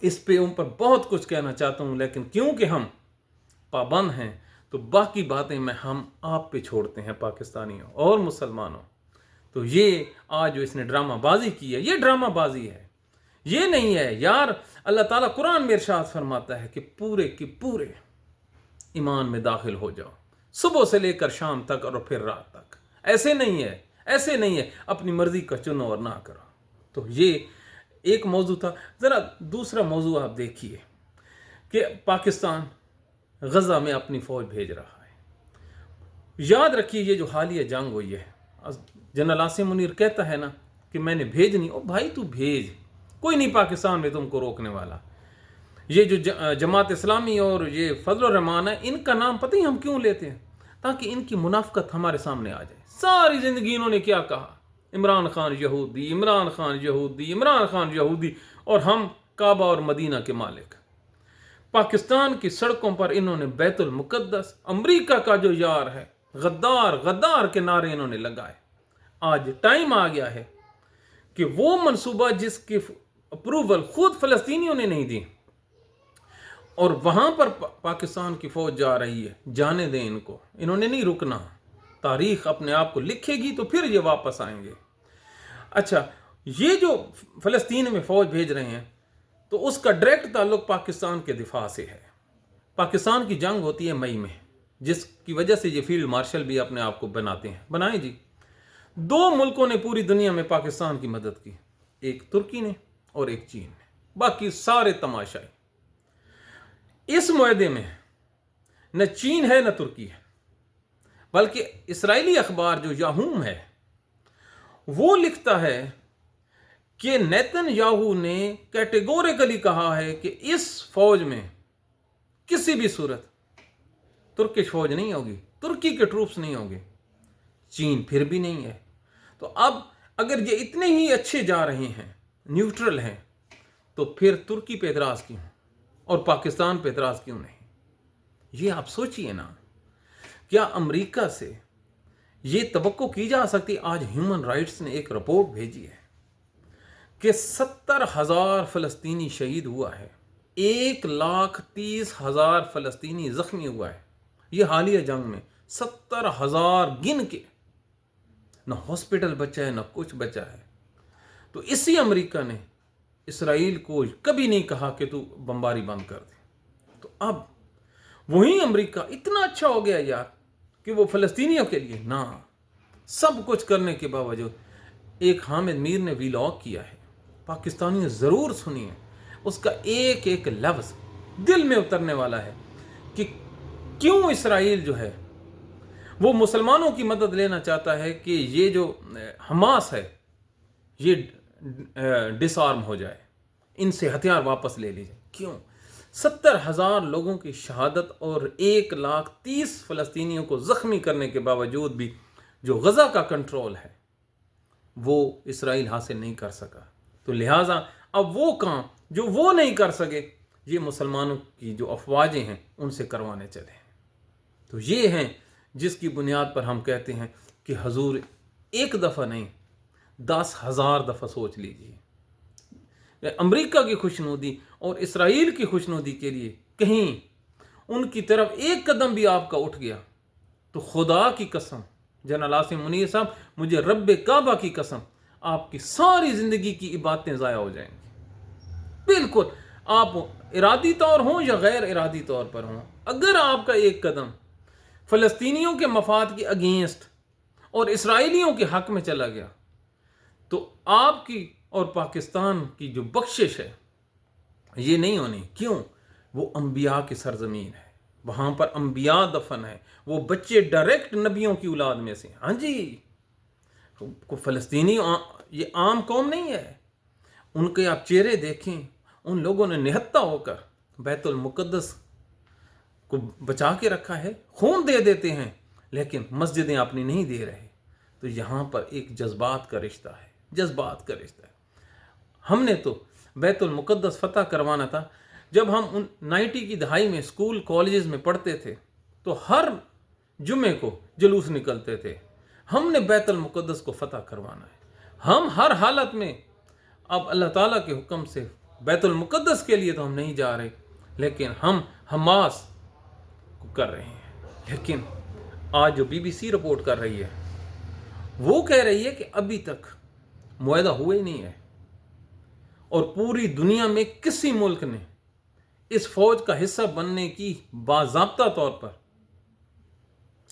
اس پہ ان پر بہت کچھ کہنا چاہتا ہوں، لیکن کیونکہ ہم پابند ہیں تو باقی باتیں ہم آپ پہ چھوڑتے ہیں، پاکستانیوں اور مسلمانوں۔ تو یہ آج جو اس نے ڈرامہ بازی کی ہے، یہ ڈرامہ بازی ہے، یہ نہیں ہے یار۔ اللہ تعالیٰ قرآن میں ارشاد فرماتا ہے کہ پورے کے پورے ایمان میں داخل ہو جاؤ، صبح سے لے کر شام تک اور پھر رات تک۔ ایسے نہیں ہے، ایسے نہیں ہے اپنی مرضی کا چنو اور نہ کرو۔ تو یہ ایک موضوع تھا۔ ذرا دوسرا موضوع آپ دیکھیے کہ پاکستان غزہ میں اپنی فوج بھیج رہا ہے۔ یاد رکھیے یہ جو حالیہ جنگ ہوئی ہے، جنرل عاصم منیر کہتا ہے نا کہ میں نے بھیجنی، او بھائی تو بھیج، کوئی نہیں پاکستان میں تم کو روکنے والا۔ یہ جو جماعت اسلامی اور یہ فضل الرحمان ہے، ان کا نام پتہ ہی ہم کیوں لیتے ہیں؟ تاکہ ان کی منافقت ہمارے سامنے آ جائے۔ ساری زندگی انہوں نے کیا کہا؟ عمران خان یہودی، عمران خان یہودی، عمران خان یہودی، اور ہم کعبہ اور مدینہ کے مالک۔ پاکستان کی سڑکوں پر انہوں نے بیت المقدس، امریکہ کا جو یار ہے، غدار غدار کے نعرے انہوں نے لگائے۔ آج ٹائم آ گیا ہے کہ وہ منصوبہ جس کی اپروول خود فلسطینیوں نے نہیں دی، اور وہاں پر پاکستان کی فوج جا رہی ہے، جانے دیں ان کو، انہوں نے نہیں رکنا۔ تاریخ اپنے آپ کو لکھے گی تو پھر یہ واپس آئیں گے۔ اچھا، یہ جو فلسطین میں فوج بھیج رہے ہیں تو اس کا ڈائریکٹ تعلق پاکستان کے دفاع سے ہے۔ پاکستان کی جنگ ہوتی ہے مئی میں، جس کی وجہ سے یہ فیلڈ مارشل بھی اپنے آپ کو بناتے ہیں۔ بنائیں جی، 2 ملکوں نے پوری دنیا میں پاکستان کی مدد کی، ایک ترکی نے اور ایک چین نے، باقی سارے تماشائی۔ اس معاہدے میں نہ چین ہے نہ ترکی ہے، بلکہ اسرائیلی اخبار جو یاہوم ہے وہ لکھتا ہے کہ نیتن یاہو نے کیٹیگوریکلی کہا ہے کہ اس فوج میں کسی بھی صورت ترکش فوج نہیں ہوگی، ترکی کے ٹروپس نہیں ہوں گے، چین پھر بھی نہیں ہے۔ تو اب اگر یہ اتنے ہی اچھے جا رہے ہیں، نیوٹرل ہیں، تو پھر ترکی پہ اعتراض کیوں اور پاکستان پہ اعتراض کیوں نہیں؟ یہ آپ سوچئے نا، کیا امریکہ سے یہ توقع کی جا سکتی؟ آج ہیومن رائٹس نے ایک رپورٹ بھیجی ہے کہ 70,000 فلسطینی شہید ہوا ہے، 1,30,000 فلسطینی زخمی ہوا ہے۔ یہ حالیہ جنگ میں 70,000 گن کے، نہ ہاسپٹل بچا ہے نہ کچھ بچا ہے۔ تو اسی امریکہ نے اسرائیل کو کبھی نہیں کہا کہ تو بمباری بند کر دے۔ تو اب وہی امریکہ اتنا اچھا ہو گیا یار کہ وہ فلسطینیوں کے لیے نہ، سب کچھ کرنے کے باوجود ایک حامد میر نے ویلاگ کیا ہے، پاکستانیوں ضرور سنیے، اس کا ایک ایک لفظ دل میں اترنے والا ہے کہ کیوں اسرائیل جو ہے وہ مسلمانوں کی مدد لینا چاہتا ہے کہ یہ جو حماس ہے یہ ڈس آرم ہو جائے، ان سے ہتھیار واپس لے لیجئے۔ کیوں؟ 70,000 لوگوں کی شہادت اور 1,30,000 فلسطینیوں کو زخمی کرنے کے باوجود بھی جو غزہ کا کنٹرول ہے وہ اسرائیل حاصل نہیں کر سکا۔ تو لہٰذا اب وہ کام جو وہ نہیں کر سکے، یہ مسلمانوں کی جو افواجیں ہیں ان سے کروانے چلے۔ تو یہ ہیں جس کی بنیاد پر ہم کہتے ہیں کہ حضور ایک دفعہ نہیں 10,000 دفعہ سوچ لیجیے۔ امریکہ کی خوشنودی اور اسرائیل کی خوشنودی کے لیے کہیں ان کی طرف ایک قدم بھی آپ کا اٹھ گیا تو خدا کی قسم، جنرل عاصم منیر صاحب، مجھے رب کعبہ کی قسم، آپ کی ساری زندگی کی عبادتیں ضائع ہو جائیں گی۔ بالکل، آپ ارادی طور ہوں یا غیر ارادی طور پر ہوں، اگر آپ کا ایک قدم فلسطینیوں کے مفاد کے اگینسٹ اور اسرائیلیوں کے حق میں چلا گیا تو آپ کی اور پاکستان کی جو بخشش ہے یہ نہیں ہونی۔ کیوں؟ وہ انبیاء کی سرزمین ہے، وہاں پر انبیاء دفن ہے، وہ بچے ڈائریکٹ نبیوں کی اولاد میں سے۔ ہاں جی، فلسطینی یہ عام قوم نہیں ہے، ان کے آپ چہرے دیکھیں، ان لوگوں نے نہتہ ہو کر بیت المقدس کو بچا کے رکھا ہے، خون دے دیتے ہیں لیکن مسجدیں اپنی نہیں دے رہے۔ تو یہاں پر ایک جذبات کا رشتہ ہے، جذبات کا رشتہ ہے۔ ہم نے تو بیت المقدس فتح کروانا تھا۔ جب ہم 90 کی دہائی میں اسکول کالجز میں پڑھتے تھے تو ہر جمعے کو جلوس نکلتے تھے، ہم نے بیت المقدس کو فتح کروانا ہے۔ ہم ہر حالت میں اب اللہ تعالیٰ کے حکم سے بیت المقدس کے لیے تو ہم نہیں جا رہے، لیکن ہم حماس کو کر رہے ہیں۔ لیکن آج جو BBC رپورٹ کر رہی ہے وہ کہہ رہی ہے کہ ابھی تک معاہدہ ہوا ہی نہیں ہے، اور پوری دنیا میں کسی ملک نے اس فوج کا حصہ بننے کی باضابطہ طور پر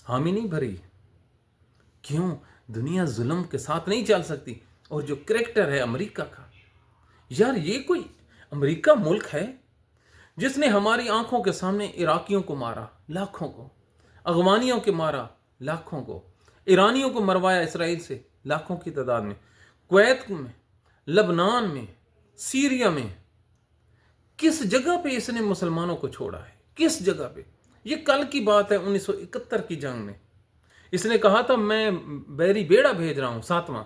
حامی نہیں بھری۔ کیوں؟ دنیا ظلم کے ساتھ نہیں چل سکتی۔ اور جو کریکٹر ہے امریکہ کا، یار یہ کوئی امریکہ ملک ہے جس نے ہماری آنکھوں کے سامنے عراقیوں کو مارا لاکھوں کو، افغانیوں کے مارا لاکھوں کو، ایرانیوں کو مروایا اسرائیل سے لاکھوں کی تعداد میں، کویت میں، لبنان میں، سیریا میں۔ کس جگہ پہ اس نے مسلمانوں کو چھوڑا ہے؟ کس جگہ پہ؟ یہ کل کی بات ہے 1971 کی جنگ میں اس نے کہا تھا میں بحری بیڑا بھیج رہا ہوں 7واں،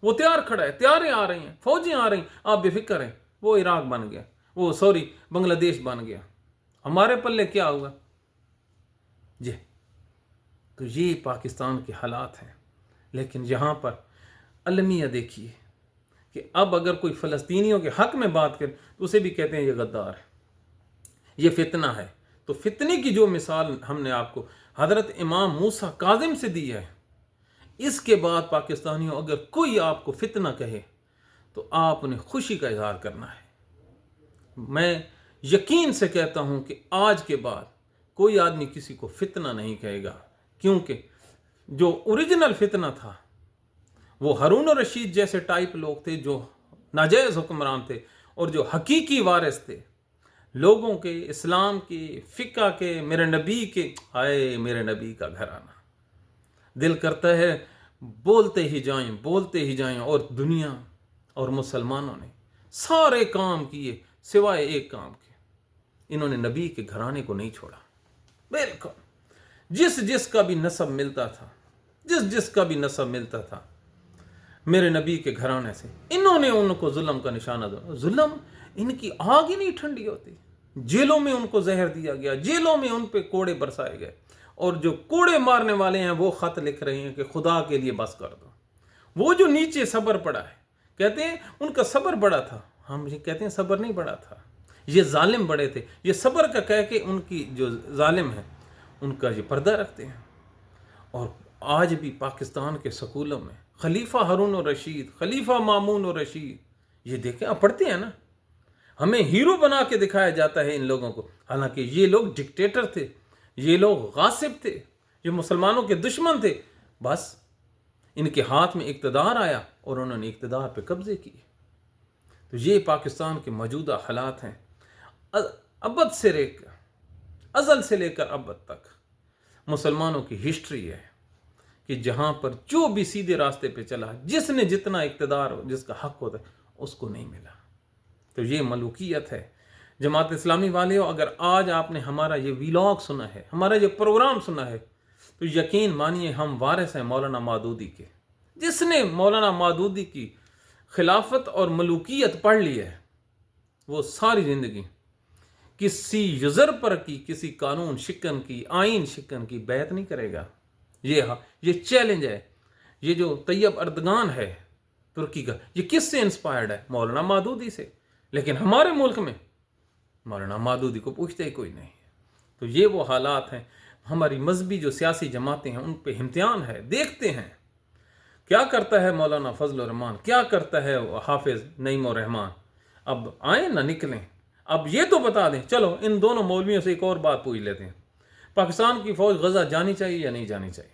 وہ تیار کھڑا ہے، تیاریں آ رہی ہیں، فوجیں آ رہی ہیں، آپ بے فکر ہیں۔ وہ عراق بن گیا، وہ بنگلہ دیش بن گیا۔ ہمارے پلے کیا ہوگا؟ جی تو یہ پاکستان کے حالات ہیں۔ لیکن یہاں پر المیہ دیکھیے کہ اب اگر کوئی فلسطینیوں کے حق میں بات کرے تو اسے بھی کہتے ہیں یہ غدار ہے، یہ فتنہ ہے۔ تو فتنے کی جو مثال ہم نے آپ کو حضرت امام موسیٰ کاظم سے دی ہے، اس کے بعد پاکستانیوں اگر کوئی آپ کو فتنہ کہے تو آپ نے خوشی کا اظہار کرنا ہے۔ میں یقین سے کہتا ہوں کہ آج کے بعد کوئی آدمی کسی کو فتنہ نہیں کہے گا، کیونکہ جو اوریجنل فتنہ تھا وہ ہارون الرشید جیسے ٹائپ لوگ تھے جو ناجائز حکمران تھے، اور جو حقیقی وارث تھے لوگوں کے، اسلام کے، فقہ کے، میرے نبی کے۔ ہائے میرے نبی کا گھرانہ، دل کرتا ہے بولتے ہی جائیں، اور دنیا اور مسلمانوں نے سارے کام کیے سوائے ایک کام کے، انہوں نے نبی کے گھرانے کو نہیں چھوڑا۔ بالکل جس کا بھی نسب ملتا تھا میرے نبی کے گھرانے سے، انہوں نے ان کو ظلم کا نشانہ دیا۔ ظلم ان کی آگ ہی نہیں ٹھنڈی ہوتی۔ جیلوں میں ان کو زہر دیا گیا، جیلوں میں ان پہ کوڑے برسائے گئے، اور جو کوڑے مارنے والے ہیں وہ خط لکھ رہے ہیں کہ خدا کے لیے بس کر دو۔ وہ جو نیچے صبر پڑا ہے، کہتے ہیں ان کا صبر بڑا تھا، ہم یہ کہتے ہیں صبر نہیں بڑا تھا، یہ ظالم بڑے تھے۔ یہ صبر کا کہہ کے ان کی جو ظالم ہیں ان کا یہ پردہ رکھتے ہیں۔ اور آج بھی پاکستان کے سکولوں میں خلیفہ ہارون الرشید، خلیفہ مامون الرشید، یہ دیکھیں آپ پڑھتے ہیں نا، ہمیں ہیرو بنا کے دکھایا جاتا ہے ان لوگوں کو، حالانکہ یہ لوگ ڈکٹیٹر تھے، یہ لوگ غاصب تھے، یہ مسلمانوں کے دشمن تھے۔ بس ان کے ہاتھ میں اقتدار آیا اور انہوں نے اقتدار پہ قبضے کیے۔ تو یہ پاکستان کے موجودہ حالات ہیں، ازل سے لے کر ابد تک مسلمانوں کی ہسٹری ہے کہ جہاں پر جو بھی سیدھے راستے پہ چلا، جس نے جتنا اقتدار جس کا حق ہوتا ہے اس کو نہیں ملا۔ تو یہ ملوکیت ہے۔ جماعت اسلامی والے ہو، اگر آج آپ نے ہمارا یہ ویلاگ سنا ہے، ہمارا یہ پروگرام سنا ہے، تو یقین مانیے ہم وارث ہیں مولانا مودودی کے۔ جس نے مولانا مودودی کی خلافت اور ملوکیت پڑھ لی ہے، وہ ساری زندگی کسی یوزرپر کی، کسی قانون شکن کی، آئین شکن کی بیعت نہیں کرے گا۔ یہ چیلنج ہے۔ یہ جو طیب اردگان ہے ترکی کا، یہ کس سے انسپائرڈ ہے؟ مولانا مودودی سے۔ لیکن ہمارے ملک میں مولانا مودودی کو پوچھتے ہی کوئی نہیں۔ تو یہ وہ حالات ہیں۔ ہماری مذہبی جو سیاسی جماعتیں ہیں ان پہ امتحان ہے۔ دیکھتے ہیں کیا کرتا ہے مولانا فضل الرحمان، کیا کرتا ہے حافظ نعیم الرحمان۔ اب آئیں نہ نکلیں، اب یہ تو بتا دیں۔ چلو ان دونوں مولویوں سے ایک اور بات پوچھ لیتے ہیں، پاکستان کی فوج غزہ جانی چاہیے یا نہیں جانی چاہیے؟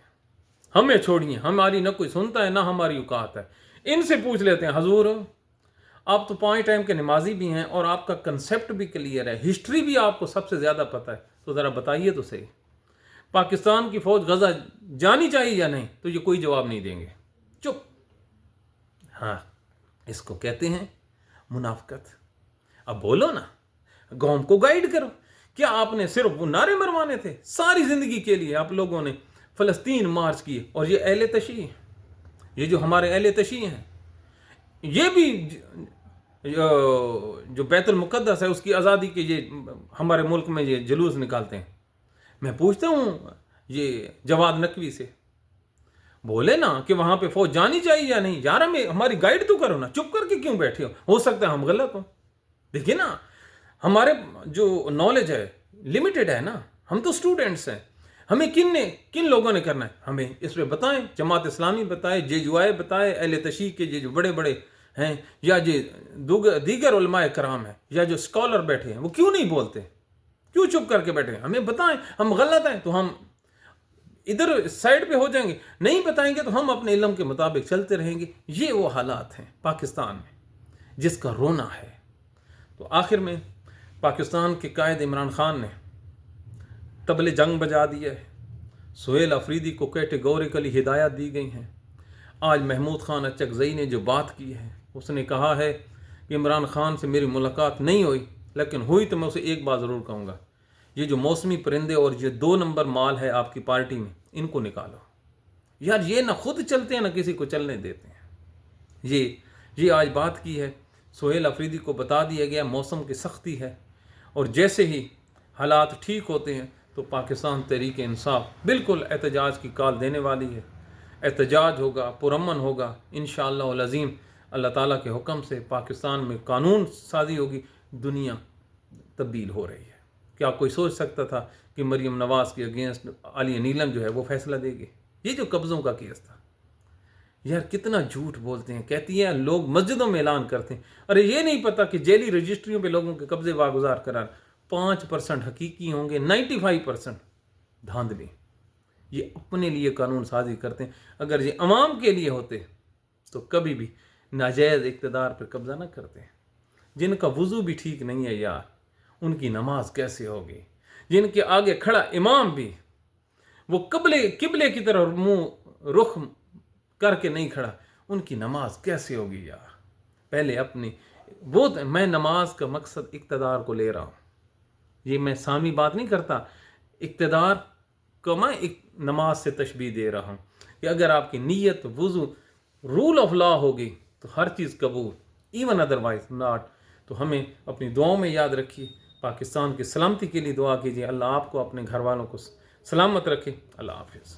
ہمیں چھوڑیے، ہماری نہ کوئی سنتا ہے نہ ہماری اوقات ہے۔ ان سے پوچھ لیتے ہیں، حضور آپ تو 5 ٹائم کے نمازی بھی ہیں اور آپ کا کنسیپٹ بھی کلیئر ہے، ہسٹری بھی آپ کو سب سے زیادہ پتہ ہے، تو ذرا بتائیے تو صحیح، پاکستان کی فوج غزہ جانی چاہیے یا نہیں؟ تو یہ کوئی جواب نہیں دیں گے، چپ۔ ہاں، اس کو کہتے ہیں منافقت۔ اب بولو نا، قوم کو گائیڈ کرو۔ کیا آپ نے صرف وہ نعرے مروانے تھے؟ ساری زندگی کے لیے آپ لوگوں نے فلسطین مارچ کیے، اور یہ اہل تشیع، یہ جو ہمارے اہل تشیع ہیں، یہ بھی جو بیت المقدس ہے اس کی آزادی کے یہ ہمارے ملک میں یہ جلوس نکالتے ہیں۔ میں پوچھتا ہوں یہ جواد نقوی سے، بولے نا کہ وہاں پہ فوج جانی چاہیے یا نہیں؟ یار ہماری گائیڈ تو کرو نا، چپ کر کے کیوں بیٹھے ہو سکتا ہے ہم غلط ہوں۔ دیکھیے نا، ہمارے جو نالج ہے لمیٹڈ ہے نا، ہم تو اسٹوڈنٹس ہیں. ہمیں کن لوگوں نے کرنا ہے؟ ہمیں اس پہ بتائیں، جماعت اسلامی بتائے، جے جو آئی بتائے، اہل تشیع کے جو بڑے بڑے ہیں، یا جو دیگر علماء کرام ہیں، یا جو اسکالر بیٹھے ہیں، وہ کیوں نہیں بولتے؟ کیوں چپ کر کے بیٹھے ہیں؟ ہمیں بتائیں. ہم غلط ہیں تو ہم ادھر سائڈ پہ ہو جائیں گے، نہیں بتائیں گے تو ہم اپنے علم کے مطابق چلتے رہیں گے. یہ وہ حالات ہیں پاکستان میں جس کا رونا ہے. تو آخر میں پاکستان کے قائد عمران خان نے طبل جنگ بجا دیا ہے. سہیل افریدی کو کیٹیگوریکلی ہدایات دی گئی ہیں. آج محمود خان اچکزئی نے جو بات کی ہے، اس نے کہا ہے کہ عمران خان سے میری ملاقات نہیں ہوئی، لیکن ہوئی تو میں اسے ایک بات ضرور کہوں گا، یہ جو موسمی پرندے اور یہ 2 نمبر مال ہے آپ کی پارٹی میں، ان کو نکالو. یار یہ نہ خود چلتے ہیں نہ کسی کو چلنے دیتے ہیں. یہ آج بات کی ہے. سہیل افریدی کو بتا دیا گیا موسم کی سختی ہے، اور جیسے ہی حالات ٹھیک ہوتے ہیں تو پاکستان تحریک انصاف بالکل احتجاج کی کال دینے والی ہے. احتجاج ہوگا، پرامن ہوگا انشاءاللہ العظیم. اللہ تعالیٰ کے حکم سے پاکستان میں قانون سازی ہوگی. دنیا تبدیل ہو رہی ہے. کیا کوئی سوچ سکتا تھا کہ مریم نواز کے اگینسٹ عالیہ نیلم جو ہے وہ فیصلہ دے گی؟ یہ جو قبضوں کا کیس تھا، یار کتنا جھوٹ بولتے ہیں. کہتی ہیں لوگ مسجدوں میں اعلان کرتے ہیں، ارے یہ نہیں پتا کہ جیلی رجسٹریوں پہ لوگوں کے قبضے واگزار قرار. 5% حقیقی ہوں گے، 95% دھاندلی. یہ اپنے لیے قانون سازی کرتے ہیں. اگر یہ عوام کے لیے ہوتے تو کبھی بھی ناجائز اقتدار پر قبضہ نہ کرتے. جن کا وضو بھی ٹھیک نہیں ہے یار، ان کی نماز کیسے ہوگی؟ جن کے آگے کھڑا امام بھی وہ قبلے کی طرف منہ رخ کر کے نہیں کھڑا، ان کی نماز کیسے ہوگی یار؟ پہلے اپنی میں نماز کا مقصد اقتدار کو لے رہا ہوں. یہ میں سامی بات نہیں کرتا. اقتدار کو میں نماز سے تشبیہ دے رہا ہوں کہ اگر آپ کی نیت، وضو، رول آف لا ہوگی تو ہر چیز قبول، ایون ادروائز ناٹ. تو ہمیں اپنی دعاؤں میں یاد رکھیے. پاکستان کی سلامتی کے لیے دعا کیجیے. اللہ آپ کو، اپنے گھر والوں کو سلامت رکھے. اللہ حافظ.